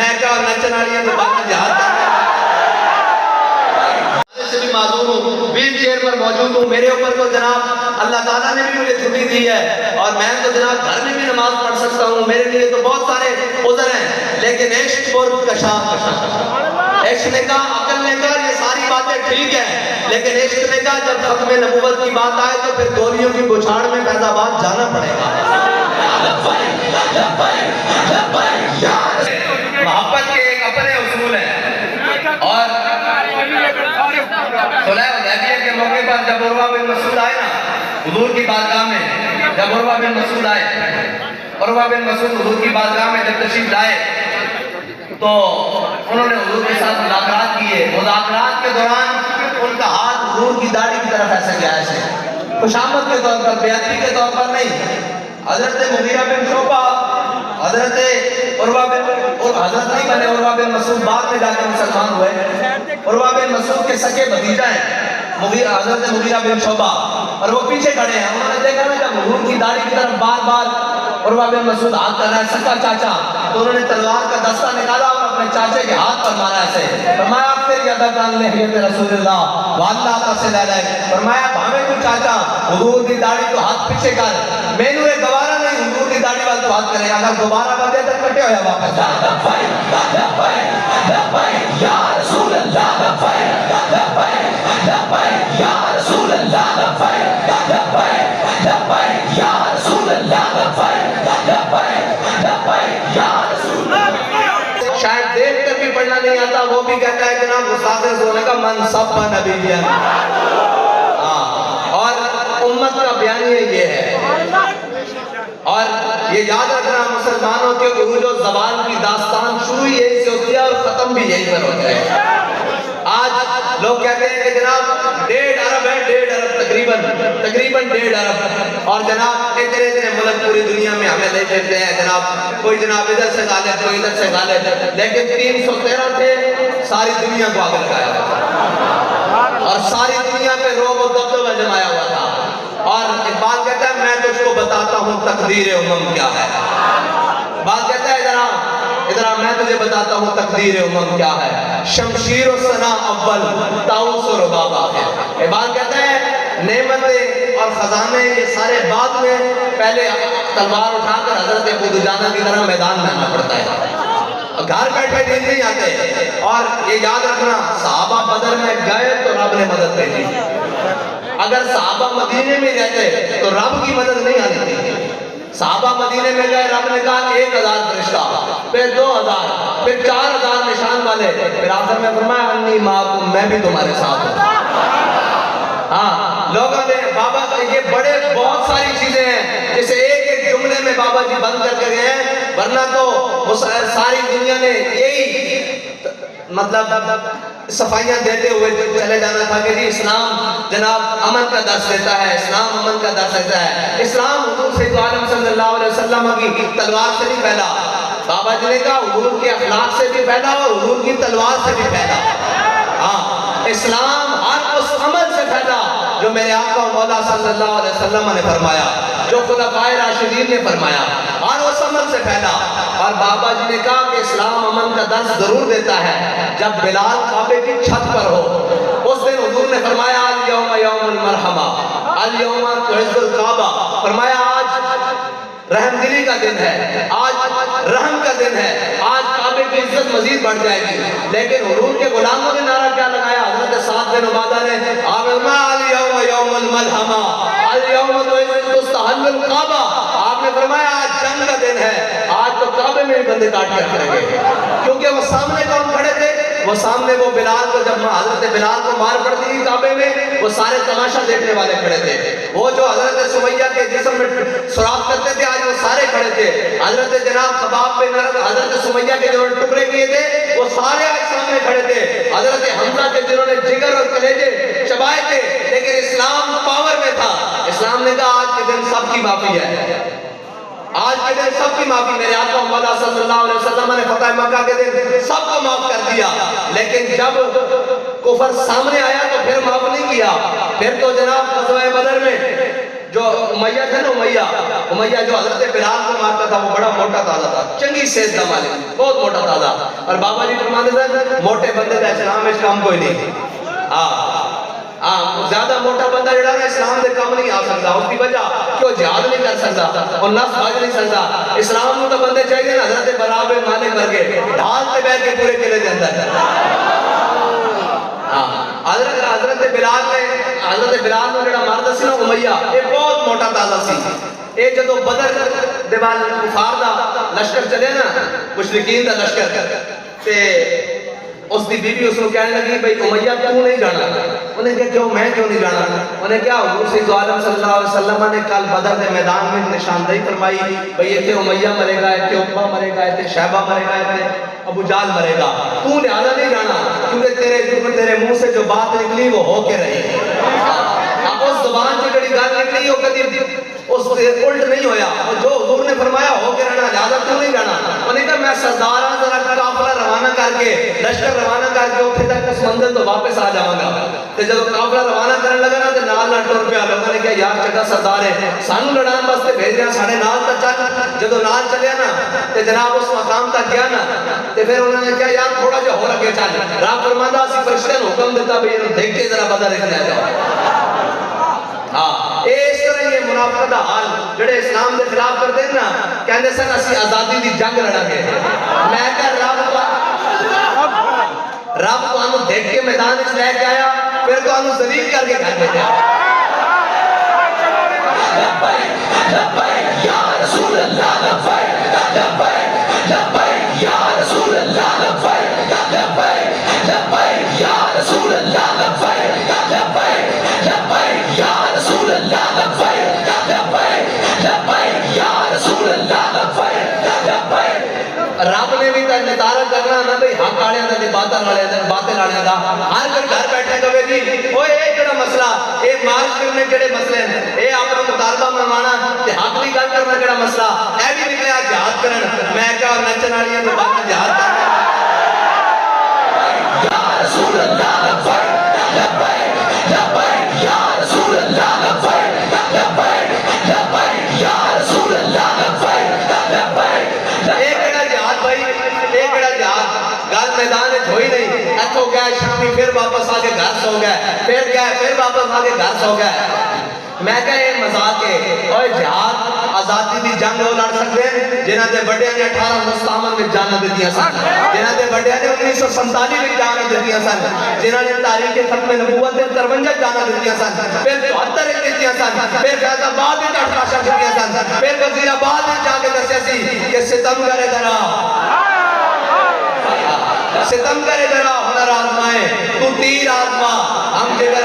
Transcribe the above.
میں کہا نچن والی تو باہر جہاد سے بھی معذور ہوں، ویل چیئر پر موجود ہوں، میرے اوپر تو جناب اللہ تعالیٰ نے بھی مجھے چھٹی دی ہے اور میں تو جناب گھر میں بھی نماز پڑھ سکتا ہوں، میرے لیے تو بہت سارے عذر ہیں، لیکن عشق پر کشاف عشق نے کہا، عقل نے کہا یہ ساری باتیں ٹھیک ہیں، لیکن عشق نے کہا جب ختم نبوت کی بات آئے تو پھر گولیوں کی بچھاڑ میں فیض آباد جانا پڑے گا۔ محبت کے ایک اپنے اصول ہیں، اور صلح حدیبیہ کے موقع پر جب عروہ بن مسعود آئے نا حضور کی بارگاہ میں، جب عروہ بن مسعود آئے، عروہ بن مسعود حضور کی بارگاہ میں جب تشریف لائے تو انہوں نے حضور کے ساتھ مذاکرات کیے، مذاکرات کے دوران ان کا ہاتھ حضور کی داڑھی کی طرف ایسا گیا ایسے، خوشامد کے طور پر، بیعتی کے طور پر نہیں۔ حضرت مغیرہ بن شعبہ، حضرت عروہ بن مسعود بعد میں جا کے مسلمان ہوئے، عروہ بن مسعود کے سکے بھتیجا ہیں حضرت مغیرہ بن شعبہ، اور وہ پیچھے کھڑے ہیں، انہوں نے دیکھا نا جب حضور کی داڑھی کی طرف بار بار عروہ بن مسعود ہاتھ کر رہا ہے، سکا چاچا، تو انہوں نے تلوار کا دستہ نکالا اور اپنے چاچے کے ہاتھ پر مارا ایسے، فرمایا اکثر یدکان لحیت رسول اللہ واللہ تسل علیہ، فرمایا بھامے تو چاچا حضور کی داڑھی تو ہاتھ پیچھے کر، میں نے گوارا نہیں حضور کی داڑھی والا تو ہاتھ کرے، اگر دوبارہ بدے تو کٹے ہویا واپس جا، لبیک لبیک لبیک یا رسول اللہ، لبیک لبیک لبیک یا رسول اللہ، لبیک لبیک لبیک یا رسول اللہ، لبیک لبیک لبیک یا رسول اللہ۔ شاید دیکھ کر بھی پڑھنا نہیں آتا، وہ بھی کہتا ہے جناب استاد رسول کا من سب نبی، اور امت کا بیانیہ یہ ہے، اور یہ یاد رکھنا مسلمانوں کے عروج و زوال کی داستان شروع یہی سے ہوتی ہے اور ختم بھی یہی پر ہوتا ہے۔ آج لوگ کہتے ہیں کہ جناب 1.5 ارب ہے، 1.5 ارب تقریباً 1.5 ارب، اور جناب اتنے ملک پوری دنیا میں ہمیں لے پھرتے ہیں، جناب کوئی جناب ادھر سے غالب، کوئی ادھر سے غالب، لیکن 313 تھے، ساری دنیا کو آگے لگایا ہوا اور ساری دنیا پہ رعب و دبدبہ جمایا ہوا تھا، اور اقبال کہتا ہے میں تجھ کو بتاتا ہوں تقدیر امم کیا ہے، اقبال کہتا ہے ادھر میں تجھے بتاتا ہوں تقدیر امم کیا ہے، شمشیر و ثنا اول طاؤس و رباب آخر۔ اقبال کہتا ہے نعمتیں اور خزانے یہ سارے بعد میں، پہلے تلوار اٹھا کر حضرت ابو دجانہ کی طرح میدان میں آنا پڑتا ہے، گھر بیٹھے دن نہیں آتے، اور یہ یاد رکھنا صحابہ بدر میں گئے تو رب نے مدد بھیجی، اگر صحابہ مدینے میں رہتے تو رب کی مدد نہیں آنی تھی، صحابہ مدینے میں گئے، رب نے کہا 1000 فرشتہ، پھر 2000، پھر 4000 نشان والے، پھر آخر میں فرمایا انی معکم، میں بھی تمہارے ساتھ ہوں۔ ہاں لوگوں نے بابا یہ بڑے بہت ساری چیزیں ہیں جسے ایک جملے میں بابا جی بند کر کے گئے ہیں، ورنہ تو ساری دنیا نے یہی مطلب صفائیاں دیتے ہوئے چلے جانا تھا کہ جی اسلام جناب امن کا درس دیتا ہے، اسلام امن کا درس دیتا ہے۔ اسلام حضور سید عالم صلی اللہ علیہ وسلم کی تلوار سے نہیں پھیلا، بابا جی نے کہا حضور کے اخلاق سے بھی پھیلا اور حضور کی تلوار سے بھی پھیلا۔ ہاں اسلام ہر اس عمل سے پھیلا جو میرے آقا و مولا صلی اللہ علیہ وسلم نے فرمایا، جو خلفائے راشدین نے فرمایا، ہر اس عمل سے پھیلا۔ اور بابا جی نے کہا کہ اسلام امن کا درس ضرور دیتا ہے جب بلال کعبے کی چھت پر ہو، اس دن حضور نے فرمایا الیوم یوم المرحمہ، الیوم تعز الکعبہ، فرمایا آج رحم دلی کا دن ہے، آج رحم کا دن ہے، آج کعبے کی عزت مزید بڑھ جائے گی۔ لیکن حضور کے غلاموں نے نعرہ کیا لگایا؟ حضرت سعد بن عبادہ نے الیوم یوم الملحمہ، الیوم تستحل الکعبہ، آپ نے فرمایا آج جنگ کا دن ہے، آج تو کعبے میں بندے کاٹ کے رکھ رہے گے، کیونکہ وہ سامنے کون کھڑے تھے؟ وہ سامنے وہ بلال کو، جب حضرت بلال کو مار پڑتی تھی کعبے میں، وہ سارے تماشا دیکھنے والے کھڑے تھے، وہ جو حضرت سمیہ کے جسم میں سوراخ کرتے تھے آج وہ سارے کھڑے تھے، حضرت جناب خباب بن حضرت سمیہ کے جو ٹکڑے کیے تھے وہ سارے آج سامنے کھڑے تھے، حضرت حمزہ کے جنہوں نے جگر اور کلیجے چبائے تھے، لیکن اسلام پاور میں تھا، اسلام نے کہا آج کے دن سب کی معافی ہے، آج کے دن سب کی معافی، میرے آقا مولا صلی اللہ علیہ وسلم نے فتح مکہ کے دن سب کو معاف کر دیا، لیکن جب کفر سامنے آیا تو پھر معاف نہیں کیا، پھر تو جناب غزوہ بدر میں جو امیہ تھا نا، امیہ جو حضرت بلال کو مارتا تھا، وہ بڑا موٹا تازہ تھا، چنگی صحت کا مالک، بہت موٹا تازہ، اور بابا جی فرماتے تھے موٹے بندے کا اسلام میں کام کوئی نہیں. زیادہ موٹا بندہ جڑا ہے اسلام دے کام نہیں آ سکتا. اس کی وجہ کہ وہ جہاد نہیں کر سکتا اور نفس بھاج نہیں سکتا. اسلام میں تو بندے چاہیے نا حضرت برا بن مالک کر کے ڈھال سے بیٹھ کے پورے قلعے کے اندر. حضرت بلال نے جڑا مرد سی نا امیہ یہ بہت موٹا تازہ سی. یہ جدو بدر دے وال کفار دا لشکر چلے نا مشرکین دا لشکر تے اس دی بیوی اس کو کہنے لگی بھئی امیہ کیوں نہیں جانا. انہیں کہا کیوں میں کیوں نہیں جانا. انہیں کہا حضور صلی اللہ علیہ وسلم نے کل بدر دے میدان میں نشاندہی فرمائی بھئی یہ کہ امیہ مرے گا یہ کہ عقبہ مرے گا یہ کہ شیبہ مرے گا یہ کہ ابو جہل مرے گا. تو لہذا نہیں جانا کیونکہ تیرے منہ سے جو بات نکلی وہ ہو کے رہی. اب اس زبان سے جڑی گل نکلی وہ کدی اس الٹ نہیں ہویا. جو حضور نے فرمایا ہو کے رہنا لہذا کیوں نہیں جانا. انہیں کہا میں سردار ذرا قافلہ روانہ کر کے لشکر روانہ کر کے اتنے تک اس منزل تو واپس آ جاؤں گا. تو جب قافلہ روانہ کرنے لگا نا تو نال نال ٹر پیا. لوگوں نے کہا یار چنگا سردار ہے سانو لڑان واسطے بھیج رہا ساڑھے نال تک چل. جب نال چلیا نا تو جناب اس مقام تک گیا نا تو پھر انہوں نے کہا یار تھوڑا جا ہو لگے چل. رب فرماندا اسی فرشتے نے حکم دیتا بھی انہوں دیکھ کے ذرا بدر ایک لے جاؤ. اس طرح یہ منافقت دا حال جڑے اسلام دے خلاف کر دیں نا کہندے سن اسی آزادی دی جنگ لڑا گے. میں کہ رب تو آنو دیکھ کے میدان اس لے کے آیا پھر تو آنو ذلیل کر کے گھر میں جایا. لبیک لبیک یا رسول اللہ لبیک لبیک لبیک یا رسول اللہ لبیک لبیک لبیک یا رسول اللہ لبیک لبیک لبیک یا رسول اللہ لبیک لبیک لبیک یا رسول اللہ لبیک لبیک. رب نے بھی تک نتارہ کرنا نا بھئی حق آڑے اندر دی باتیں لاڑے دا ہر کوئی گھر بیٹھے گا جی وہ ایک جڑا مسئلہ اے مارش کرنے جڑے مسئلے ہیں اے اپنا مطالبہ منوانا تے حق بھی گل کرنا جڑا مسئلہ اے بھی نکلیا جہاد کرن. میں کہا نچن والیاں تو بات جہاد کرنا. یا رسول اللہ لبیک لبیک لبیک یا رسول اللہ لبیک لبیک لبیک یا رسول اللہ لبیک لبیک. ایک جڑا جہاد بھائی ایک جڑا جہاد گل میدان ہوئی نہیں ایتھوں گئے شامی پھر واپس آ کے گھر سو گئے پھر گئے پھر واپس آ کے گھر سو گئے. میں کہا یہ مذاق ہے. اور جہاد آزادی دی جنگ وہ لڑ سکتے ہیں جنہاں دے بڑے نے 1857 میں جانا دیتیاں سن جنہاں دے بڑے نے 1947 میں جانا دیتیاں سن جنہاں نے تاریخ ختم نبوت دے 53 جانا دیتیاں سن پھر 72 دیتیاں سن پھر فیض آباد میں 88 دیتیاں سن پھر وزیر آباد میں جا کے دسیا سی کہ ستم کرے ذرا ستم کرے ذرا ہنر آزمائے تو تیر آزما ہم جگر